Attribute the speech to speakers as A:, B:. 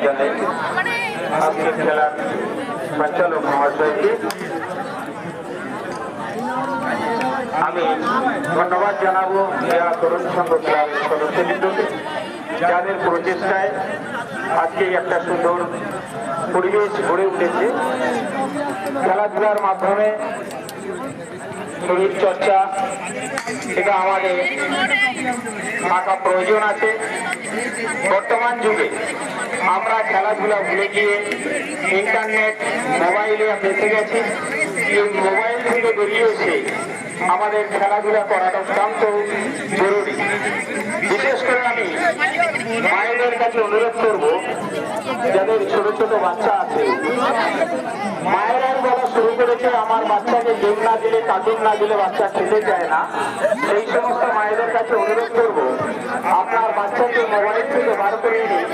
A: জানাই আজকের খেলার সঞ্চালক মহাশয়কে। আমি ধন্যবাদ জানাবো ক্রীড়া তরুণ সংঘ ক্লাবের সদস্যবৃন্দকে, যাদের প্রচেষ্টায় আজকে একটা সুন্দর পরিবেশ গড়ে উঠেছে। খেলাধুলার মাধ্যমে শরীর চর্চা এটা আমাদের থাকা প্রয়োজন আছে। বর্তমান যুগে আমরা খেলাধুলা ভুলে গিয়ে ইন্টারনেট মোবাইলে বেঁচে গেছি। এই মোবাইল থেকে বেরিয়ে এসে আমাদের খেলাধুলা করাটা অত্যন্ত জরুরি। বিশেষ করে আমি মায়েদের কাছে অনুরোধ করব, যাদের ছোট ছোট বাচ্চা আছে, মায়েরাই বলা শুরু করেছে আমার বাচ্চাকে গেম না দিলে, কার্টুন না দিলে বাচ্চা খেতে চায় না। সেই সমস্ত মায়েদের কাছে অনুরোধ করব, আপনার বাচ্চাকে মোবাইল থেকে বার করে নিয়ে